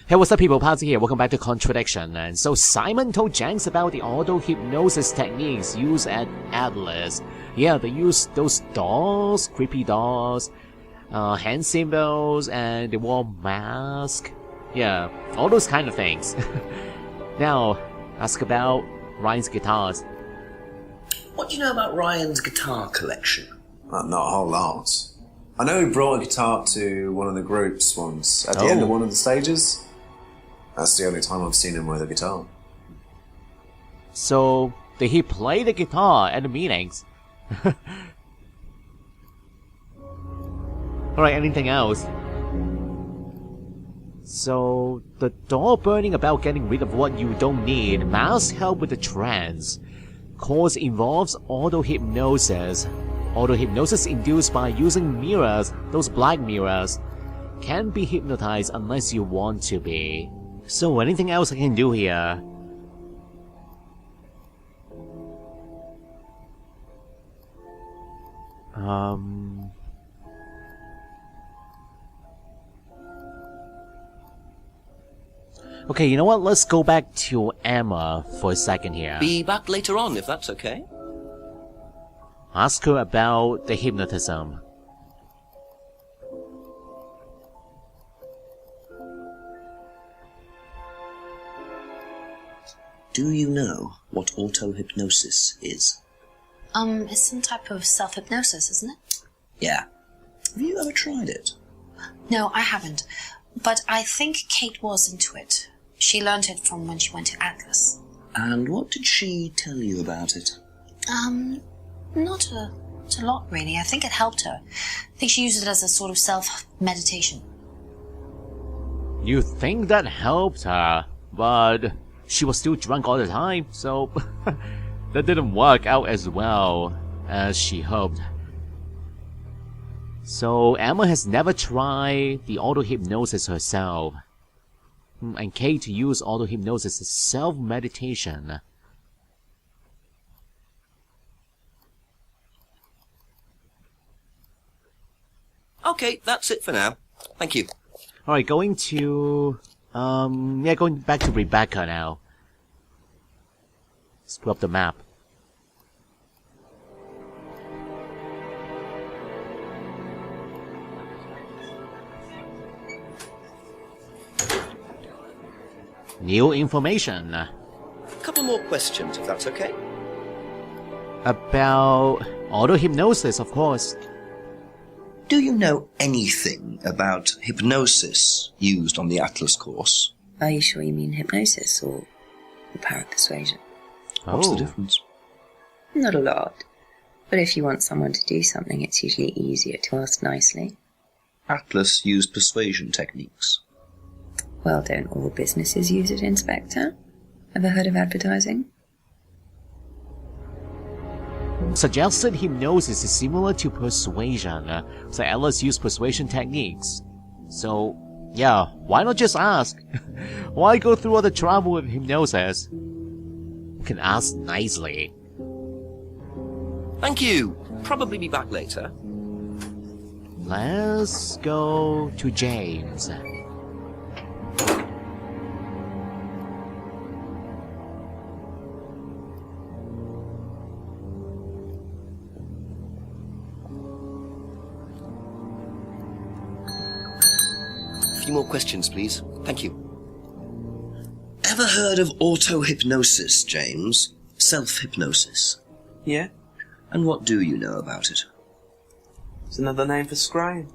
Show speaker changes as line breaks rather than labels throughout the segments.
Hey, what's up people, Patsy here, welcome back to Contradiction. And so Simon told Jenks about the auto-hypnosis techniques used at Atlas. Yeah, they use those dolls, creepy dolls, hand symbols, and they wore mask. Yeah, all those kind of things. Now, ask about Ryan's guitars.
What do you know about Ryan's guitar collection?
Not a whole lot. I know he brought a guitar to one of the groups once, at the end of one of the stages. That's the only time I've seen him with a guitar.
So, did he play the guitar at the meetings? Alright, anything else? So, the door burning about getting rid of what you don't need. Masks help with the trance. Course involves auto-hypnosis. Auto-hypnosis induced by using mirrors, those black mirrors. Can't be hypnotized unless you want to be. So, anything else I can do here? Okay, you know what? Let's go back to Emma for a second here.
Be back later on, if that's okay.
Ask her about the hypnotism.
Do you know what auto-hypnosis is?
It's some type of self-hypnosis, isn't it?
Yeah. Have you ever tried it?
No, I haven't. But I think Kate was into it. She learned it from when she went to Atlas.
And what did she tell you about it?
Not a lot, really. I think it helped her. I think she used it as a sort of self-meditation.
You think that helped her, but she was still drunk all the time, so that didn't work out as well as she hoped. So Emma has never tried the auto-hypnosis herself. And Kate used auto-hypnosis as self-meditation.
Okay, that's it for now. Thank you.
Alright, going to... going back to Rebecca now. Let's pull up the map. New information.
A couple more questions, if that's okay.
About auto-hypnosis, of course.
Do you know anything about hypnosis used on the Atlas course?
Are you sure you mean hypnosis or the power of persuasion?
What's the difference?
Not a lot. But if you want someone to do something, it's usually easier to ask nicely.
Atlas used persuasion techniques.
Well, don't all businesses use it, Inspector? Ever heard of advertising?
Suggested hypnosis is similar to persuasion, so Atlas used persuasion techniques. So, yeah, why not just ask? Why go through all the trouble with hypnosis? You can ask nicely.
Thank you. Probably be back later.
Let's go to James.
A few more questions, please. Thank you. Ever heard of auto-hypnosis, James? Self-hypnosis.
Yeah,
And what do you know about it?
it's another name for scrying.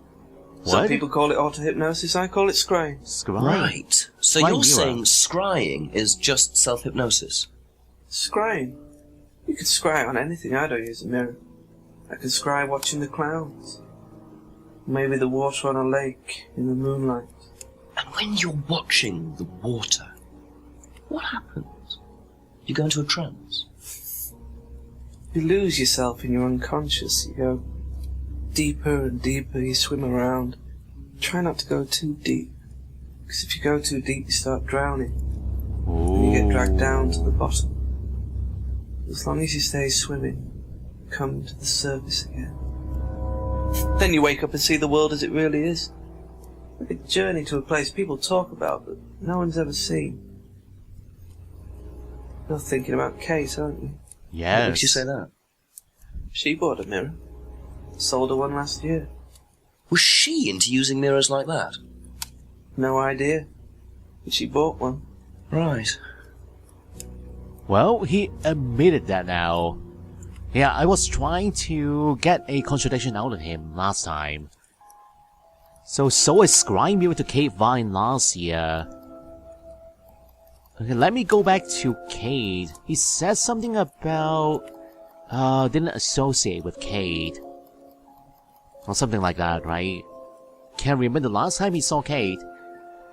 What?
Some people call it auto-hypnosis, I call it scrying.
Scry.
Right. So
Why
you're
mirror?
saying scrying is just self-hypnosis?
Scrying? You can scry on anything, I don't use a mirror. I can scry watching the clouds. Maybe the water on a lake in the moonlight.
And when you're watching the water, what happens? You go into a trance?
You lose yourself in your unconscious, you go deeper and deeper, you swim around. Try not to go too deep, because if you go too deep you start drowning, and you get dragged down to the bottom. As long as you stay swimming, you come to the surface again. Then you wake up and see the world as it really is. A big journey to a place people talk about but no one's ever seen. You're thinking about Kate, aren't you?
Yes.
What makes you say that?
She bought a mirror. Sold her one last year.
Was she into using mirrors like that?
No idea. But she bought one.
Right.
Well, he admitted that now. Yeah, I was trying to get a contradiction out of him last time. So is Scrime mirror to Kate Vine last year. Okay, let me go back to Kate. He said something about didn't associate with Kate. Or something like that, right? Can't remember the last time he saw Kate.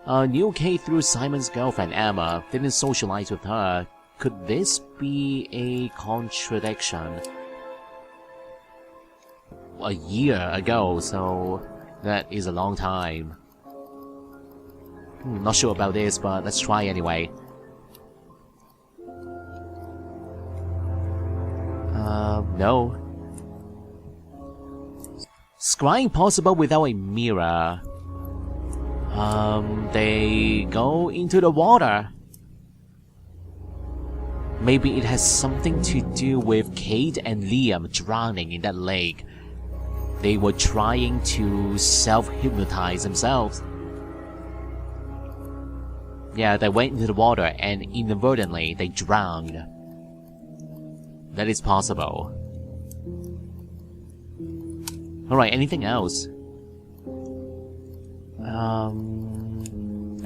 Knew Kate through Simon's girlfriend Emma, didn't socialize with her. Could this be a contradiction? A year ago, so that is a long time. Not sure about this, but let's try anyway. No. Scrying possible without a mirror. They go into the water. Maybe it has something to do with Kate and Liam drowning in that lake. They were trying to self-hypnotize themselves. Yeah, they went into the water and inadvertently they drowned. That is possible. Alright, anything else?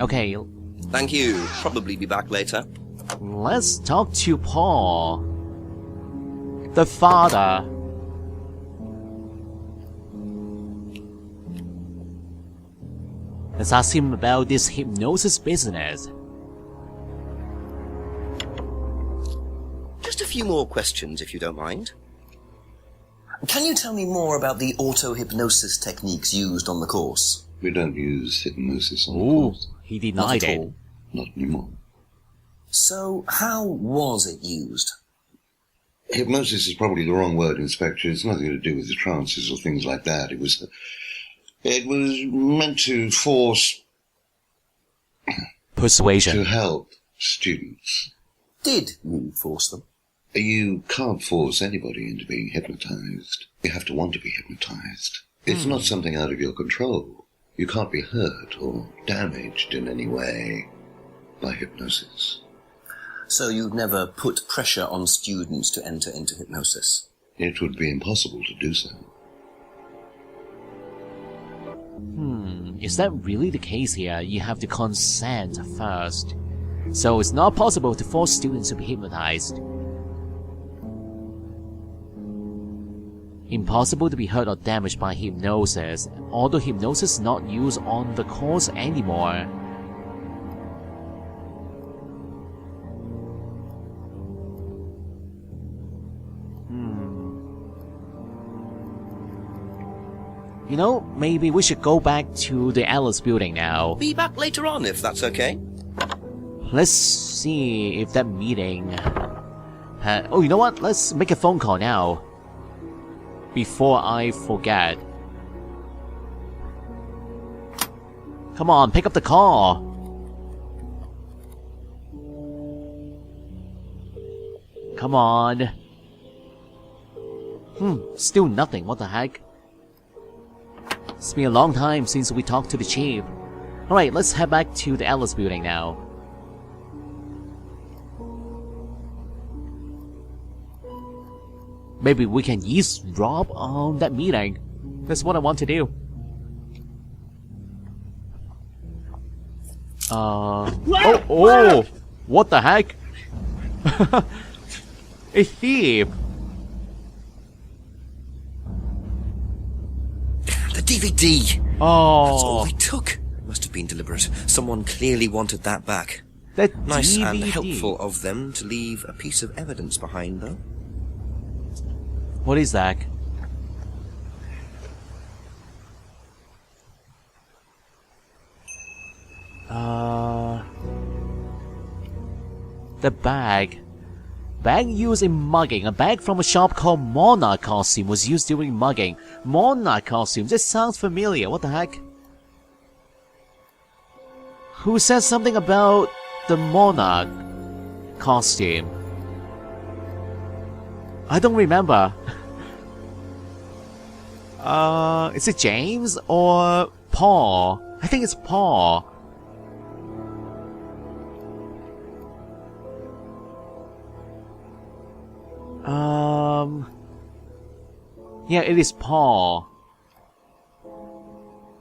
Okay.
Thank you. Probably be back later.
Let's talk to Paul. The father. Let's ask him about this hypnosis business.
Just a few more questions, if you don't mind. Can you tell me more about the auto-hypnosis techniques used on the course?
We don't use hypnosis on the
Ooh,
course.
he denied
Not at
it.
all.
Not anymore.
So, how was it used?
Hypnosis is probably the wrong word, Inspector. It's nothing to do with the trances or things like that. It was meant to force,
Persuasion.
to help students.
Did you force them?
You can't force anybody into being hypnotized. You have to want to be hypnotized. It's not something out of your control. You can't be hurt or damaged in any way by hypnosis.
So you've never put pressure on students to enter into hypnosis?
It would be impossible to do so.
Is that really the case here? You have to consent first. So it's not possible to force students to be hypnotized. Impossible to be hurt or damaged by hypnosis, although hypnosis is not used on the course anymore. You know, maybe we should go back to the Alice building now.
Be back later on, if that's okay.
Let's see if that meeting... oh, you know what? Let's make a phone call now. Before I forget. Come on, pick up the call. Come on. Still nothing. What the heck? It's been a long time since we talked to the chief. Alright, let's head back to the Alice building now. Maybe we can eavesdrop on that meeting. That's what I want to do. Oh! What the heck? A thief!
The DVD!
Oh!
That's all they took. It must have been deliberate. Someone clearly wanted that back.
That
Nice
DVD.
and helpful of them to leave a piece of evidence behind, though.
What is that? The bag. Bag used in mugging. A bag from a shop called Monarch Costume was used during mugging. Monarch Costume. This sounds familiar. What the heck? Who said something about the monarch costume? I don't remember. Is it James or Paul? I think it's Paul. Yeah, it is Paul.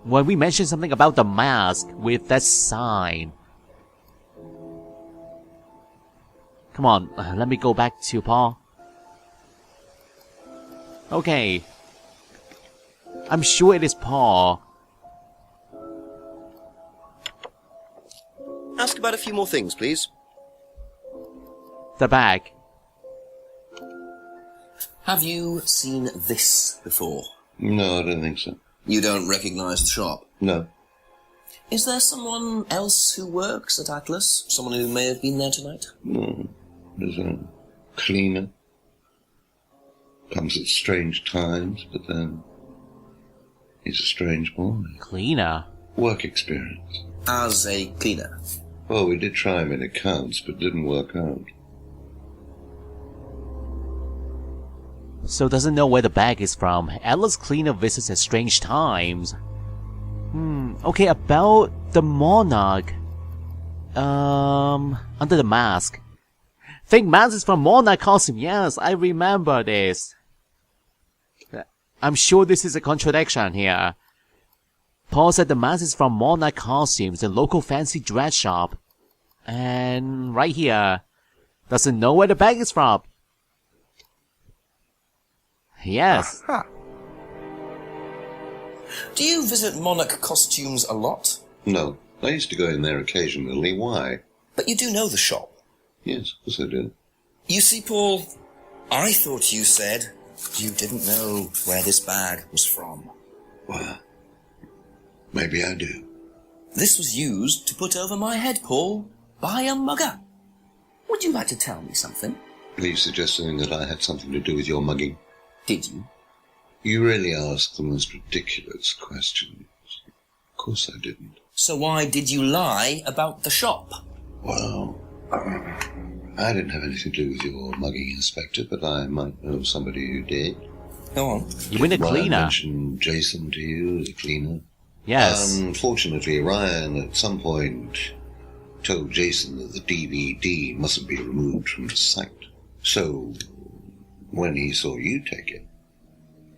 When we mentioned something about the mask with that sign. Come on, let me go back to Paul. Okay. I'm sure it is Paul.
Ask about a few more things, please.
The bag.
Have you seen this before?
No, I don't think so.
You don't recognise the shop?
No.
Is there someone else who works at Atlas? Someone who may have been there tonight?
No. There's a cleaner. Comes at strange times, but then he's a strange boy.
Cleaner?
Work experience.
As a cleaner?
Well, we did try him in accounts, but didn't work out.
So doesn't know where the bag is from. Atlas cleaner visits at strange times. Okay, about the monarch. Under the mask. Think mask is from monarch costume. Yes, I remember this. I'm sure this is a contradiction here. Paul said the mask is from monarch costumes, the local fancy dress shop. And right here, doesn't know where the bag is from. Yes.
Aha. Do you visit monarch costumes a lot?
No. I used to go in there occasionally. Why?
But you do know the shop.
Yes, of course I do.
You see, Paul, I thought you said you didn't know where this bag was from.
Well, maybe I do.
This was used to put over my head, Paul, by a mugger. Would you like to tell me something?
Are you suggesting that I had something to do with your mugging?
Did you?
You really ask the most ridiculous questions. Of course I didn't.
So why did you lie about the shop?
Well, I didn't have anything to do with your mugging, Inspector, but I might know somebody who did.
Go on.
You win a
Ryan
cleaner.
mentioned Jason to you, the cleaner.
Yes.
Unfortunately, Ryan at some point told Jason that the DVD mustn't be removed from the site. So, when he saw you take it,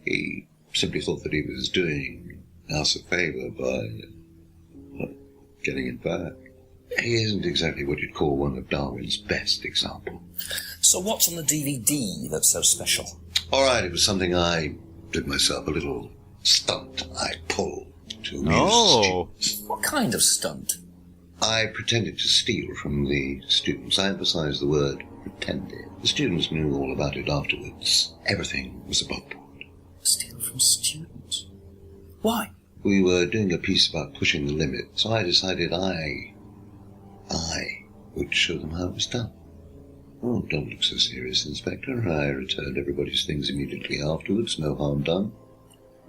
he simply thought that he was doing us a favour by getting it back. He isn't exactly what you'd call one of Darwin's best examples.
So what's on the DVD that's so special?
All right, it was something I did myself, a little stunt I pulled to amuse
Oh.
students.
What kind of stunt?
I pretended to steal from the students. I emphasize the word pretended. The students knew all about it afterwards. Everything was above board.
Steal from students? Why?
We were doing a piece about pushing the limit, so I decided I would show them how it was done. Oh, don't look so serious, Inspector. I returned everybody's things immediately afterwards. No harm done.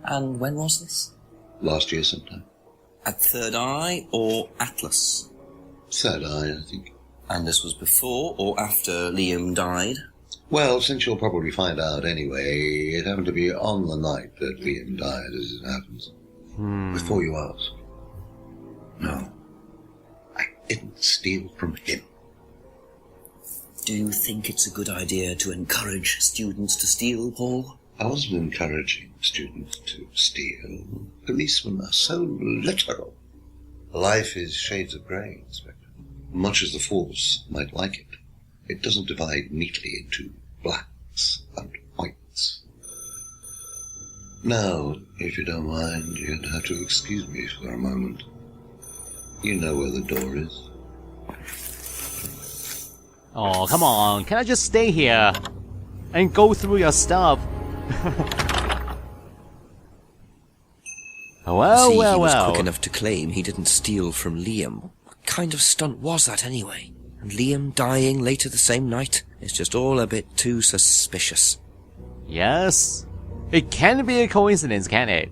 And when was this?
Last year sometime.
At Third Eye or Atlas?
Third Eye, I think.
And this was before or after Liam died?
Well, since you'll probably find out anyway, it happened to be on the night that Liam died, as it happens. Before you ask. No. I didn't steal from him.
Do you think it's a good idea to encourage students to steal, Paul?
I wasn't encouraging students to steal. Policemen are so literal. Life is shades of grey, Inspector. Much as the Force might like it, it doesn't divide neatly into blacks and whites. Now, if you don't mind, you'd have to excuse me for a moment. You know where the door is.
Oh, come on. Can I just stay here and go through your stuff? Well,
See,
well,
he was
well.
quick enough to claim he didn't steal from Liam. What kind of stunt was that anyway? And Liam dying later the same night? It's just all a bit too suspicious.
Yes. It can be a coincidence, can it?